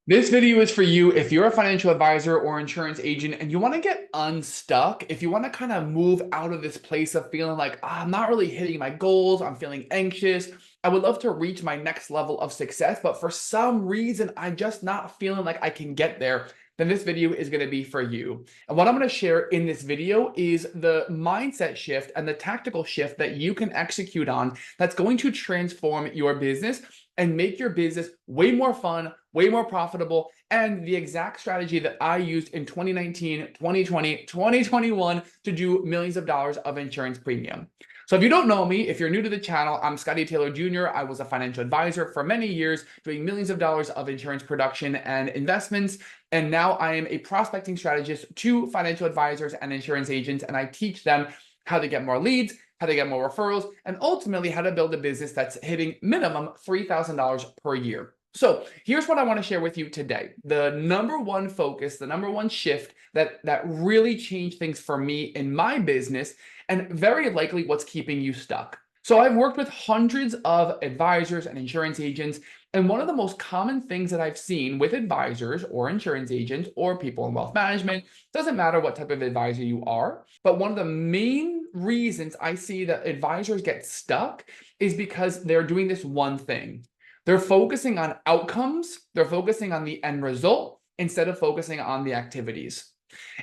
This video is for you if you're a financial advisor or insurance agent and you want to get unstuck, if you want to kind of move out of this place of feeling like, I'm not really hitting my goals, I'm feeling anxious. I would love to reach my next level of success, but for some reason, I'm just not feeling like I can get there. Then this video is going to be for you. And what I'm going to share in this video is the mindset shift and the tactical shift that you can execute on that's going to transform your business and make your business way more fun, way more profitable, and the exact strategy that I used in 2019, 2020, 2021 to do millions of dollars of insurance premium. So if you don't know me, if you're new to the channel, I'm Scottie Taylor Jr. I was a financial advisor for many years, doing millions of dollars of insurance production and investments. And now I am a prospecting strategist to financial advisors and insurance agents, and I teach them how to get more leads, how to get more referrals, and ultimately how to build a business that's hitting minimum $3,000 per year. So here's what I want to share with you today. The number one focus, the number one shift that really changed things for me in my business, and very likely what's keeping you stuck. So I've worked with hundreds of advisors and insurance agents, and one of the most common things that I've seen with advisors or insurance agents or people in wealth management, doesn't matter what type of advisor you are, but one of the main reasons I see that advisors get stuck is because they're doing this one thing. They're focusing on outcomes, they're focusing on the end result instead of focusing on the activities.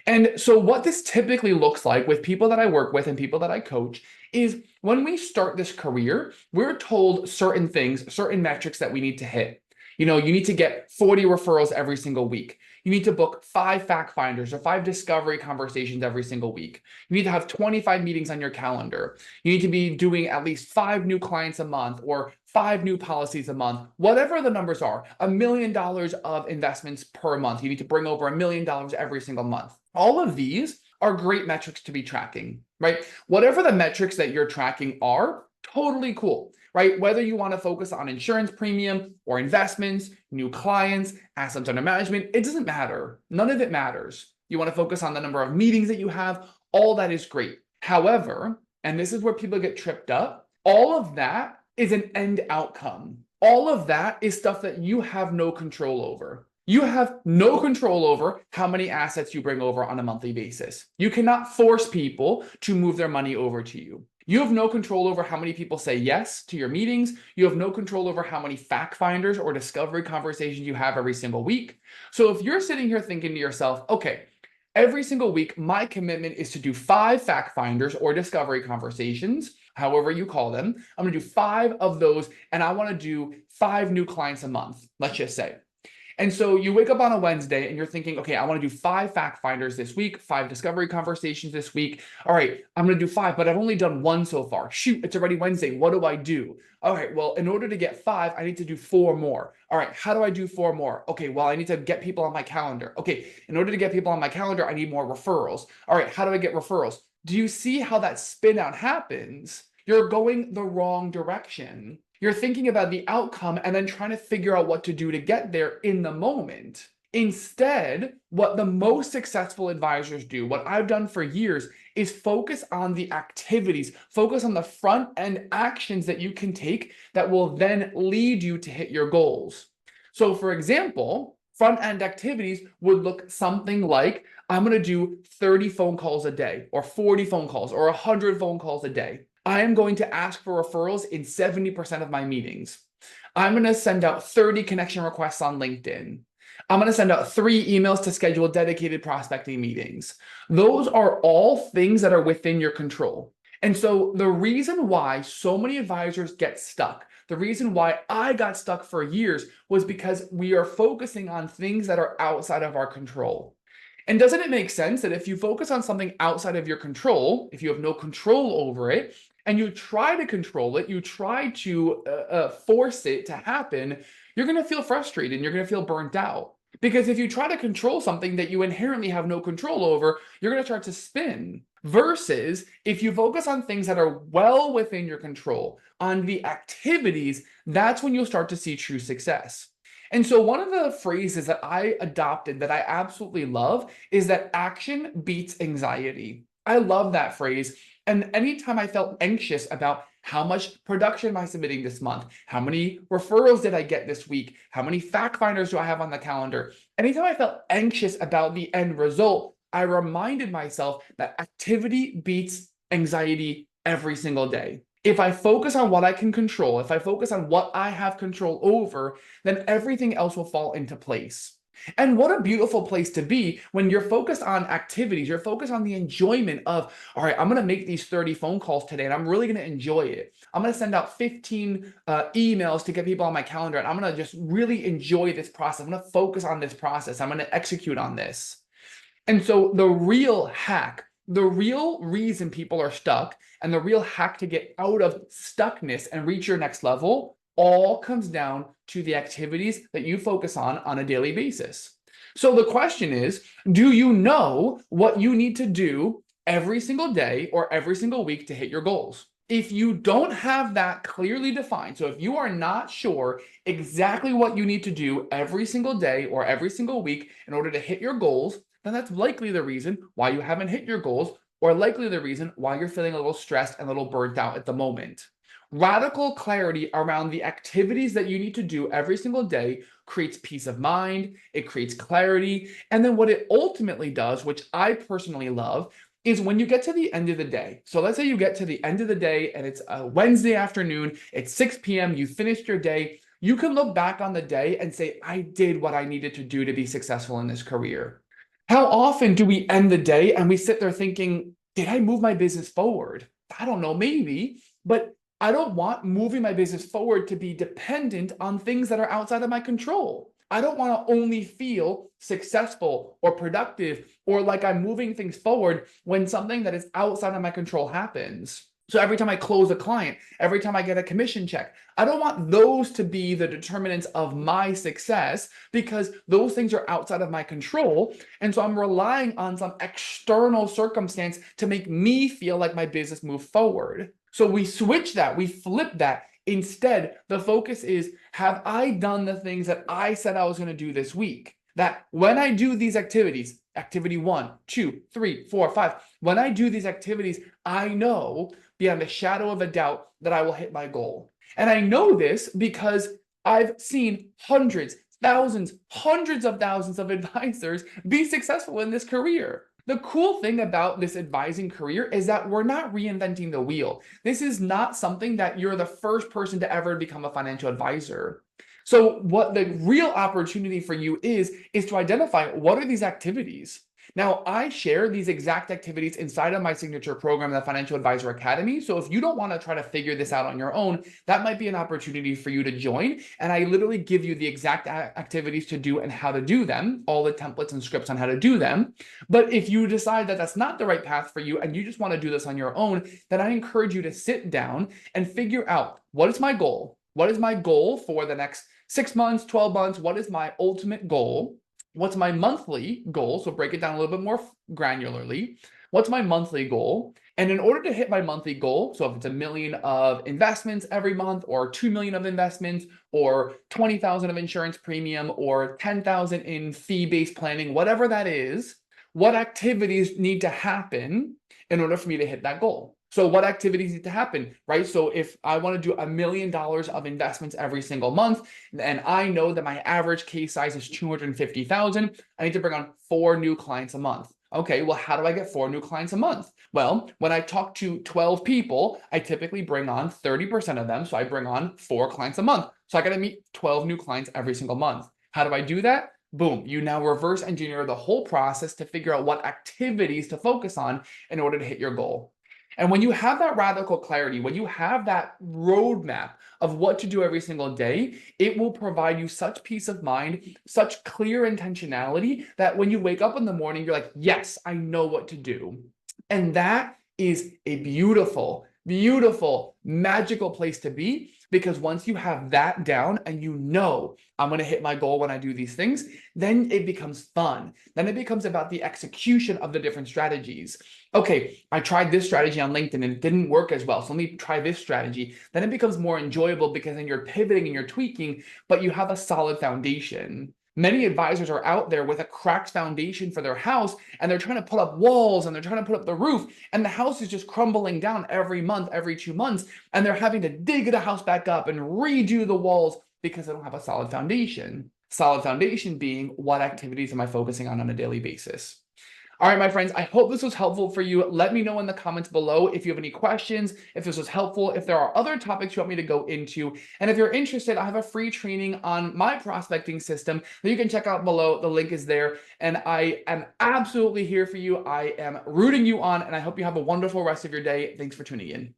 And so what this typically looks like with people that I work with and people that I coach is when we start this career, we're told certain things, certain metrics that we need to hit. You know, you need to get 40 referrals every single week. You need to book 5 fact finders or 5 discovery conversations every single week. You need to have 25 meetings on your calendar. You need to be doing at least 5 new clients a month or 5 new policies a month, whatever the numbers are, $1 million of investments per month. You need to bring over $1 million every single month. All of these are great metrics to be tracking, right? Whatever the metrics that you're tracking are, totally cool, right? Whether you want to focus on insurance premium or investments, new clients, assets under management, it doesn't matter. None of it matters. You want to focus on the number of meetings that you have, all that is great. However, and this is where people get tripped up, all of that is an end outcome. All of that is stuff that you have no control over. You have no control over how many assets you bring over on a monthly basis. You cannot force people to move their money over to you. You have no control over how many people say yes to your meetings. You have no control over how many fact finders or discovery conversations you have every single week. So if you're sitting here thinking to yourself, okay, every single week, my commitment is to do 5 fact finders or discovery conversations, however you call them. I'm going to do 5 of those, and I want to do 5 new clients a month, let's just say. And so you wake up on a Wednesday and you're thinking, okay, I want to do 5 fact finders this week, 5 discovery conversations this week. All right, I'm going to do 5, but I've only done 1 so far. Shoot, it's already Wednesday. What do I do? All right, well, in order to get 5, I need to do 4 more. All right, how do I do 4 more? Okay, well, I need to get people on my calendar. Okay, in order to get people on my calendar, I need more referrals. All right, how do I get referrals? Do you see how that spin out happens? You're going the wrong direction. You're thinking about the outcome and then trying to figure out what to do to get there in the moment. Instead, what the most successful advisors do, what I've done for years, is focus on the activities, focus on the front end actions that you can take that will then lead you to hit your goals. So, for example, front end activities would look something like I'm going to do 30 phone calls a day, or 40 phone calls, or 100 phone calls a day. I am going to ask for referrals in 70% of my meetings. I'm going to send out 30 connection requests on LinkedIn. I'm going to send out 3 emails to schedule dedicated prospecting meetings. Those are all things that are within your control. And so the reason why so many advisors get stuck, the reason why I got stuck for years was because we are focusing on things that are outside of our control. And doesn't it make sense that if you focus on something outside of your control, if you have no control over it, and you try to control it, you try to force it to happen, you're going to feel frustrated and you're going to feel burnt out. Because if you try to control something that you inherently have no control over, you're going to start to spin. Versus if you focus on things that are well within your control, on the activities, that's when you'll start to see true success. And so one of the phrases that I adopted that I absolutely love is that action beats anxiety. I love that phrase. And anytime I felt anxious about How much production am I submitting this month? How many referrals did I get this week? How many fact finders do I have on the calendar? Anytime I felt anxious about the end result, I reminded myself that activity beats anxiety every single day. If I focus on what I can control, if I focus on what I have control over, then everything else will fall into place. And what a beautiful place to be when you're focused on activities, you're focused on the enjoyment of, all right, I'm going to make these 30 phone calls today and I'm really going to enjoy it. I'm going to send out 15 emails to get people on my calendar and I'm going to just really enjoy this process. I'm going to focus on this process. I'm going to execute on this. And so the real hack, the real reason people are stuck and the real hack to get out of stuckness and reach your next level all comes down to the activities that you focus on a daily basis. So the question is, do you know what you need to do every single day or every single week to hit your goals? If you don't have that clearly defined, so if you are not sure exactly what you need to do every single day or every single week in order to hit your goals, then that's likely the reason why you haven't hit your goals, or likely the reason why you're feeling a little stressed and a little burnt out at the moment. Radical clarity around the activities that you need to do every single day creates peace of mind, it creates clarity, and then what it ultimately does, which I personally love, is when you get to the end of the day. So let's say you get to the end of the day and it's a Wednesday afternoon, it's 6 p.m., you finished your day, you can look back on the day and say, I did what I needed to do to be successful in this career. How often do we end the day and we sit there thinking, did I move my business forward? I don't know, maybe, but I don't want moving my business forward to be dependent on things that are outside of my control. I don't want to only feel successful or productive or like I'm moving things forward when something that is outside of my control happens. So every time I close a client, every time I get a commission check, I don't want those to be the determinants of my success because those things are outside of my control. And so I'm relying on some external circumstance to make me feel like my business moved forward. So we switch that, we flip that. Instead, the focus is, have I done the things that I said I was going to do this week? That when I do these activities, activity 1, 2, 3, 4, 5, when I do these activities, I know beyond a shadow of a doubt that I will hit my goal. And I know this because I've seen hundreds, thousands, hundreds of thousands of advisors be successful in this career. The cool thing about this advising career is that we're not reinventing the wheel. This is not something that you're the first person to ever become a financial advisor. So what the real opportunity for you is to identify what are these activities. Now, I share these exact activities inside of my signature program, the Financial Advisor Academy. So if you don't want to try to figure this out on your own, that might be an opportunity for you to join. And I literally give you the exact activities to do and how to do them, all the templates and scripts on how to do them. But if you decide that that's not the right path for you and you just want to do this on your own, then I encourage you to sit down and figure out, what is my goal? What is my goal for the next 6 months, 12 months? What is my ultimate goal? What's my monthly goal? So break it down a little bit more granularly. What's my monthly goal? And in order to hit my monthly goal, so if it's $1 million of investments every month, or 2 million of investments, or 20,000 of insurance premium, or 10,000 in fee-based planning, whatever that is, what activities need to happen in order for me to hit that goal? So what activities need to happen, right? So if I want to do $1 million of investments every single month, and I know that my average case size is 250,000, I need to bring on 4 new clients a month. Okay, well, how do I get 4 new clients a month? Well, when I talk to 12 people, I typically bring on 30% of them. So I bring on 4 clients a month. So I got to meet 12 new clients every single month. How do I do that? Boom, you now reverse engineer the whole process to figure out what activities to focus on in order to hit your goal. And when you have that radical clarity, when you have that roadmap of what to do every single day, it will provide you such peace of mind, such clear intentionality that when you wake up in the morning, you're like, yes, I know what to do. And that is a beautiful, beautiful, magical place to be, because once you have that down and you know I'm going to hit my goal when I do these things, then it becomes fun. Then it becomes about the execution of the different strategies. Okay, I tried this strategy on LinkedIn and it didn't work as well, so let me try this strategy. Then it becomes more enjoyable because then you're pivoting and you're tweaking, but you have a solid foundation. Many advisors are out there with a cracked foundation for their house, and they're trying to put up walls and they're trying to put up the roof, and the house is just crumbling down every month, every 2 months, and they're having to dig the house back up and redo the walls because they don't have a solid foundation. Solid foundation being, what activities am I focusing on a daily basis? All right, my friends, I hope this was helpful for you. Let me know in the comments below if you have any questions, if this was helpful, if there are other topics you want me to go into. And if you're interested, I have a free training on my prospecting system that you can check out below. The link is there. And I am absolutely here for you. I am rooting you on, and I hope you have a wonderful rest of your day. Thanks for tuning in.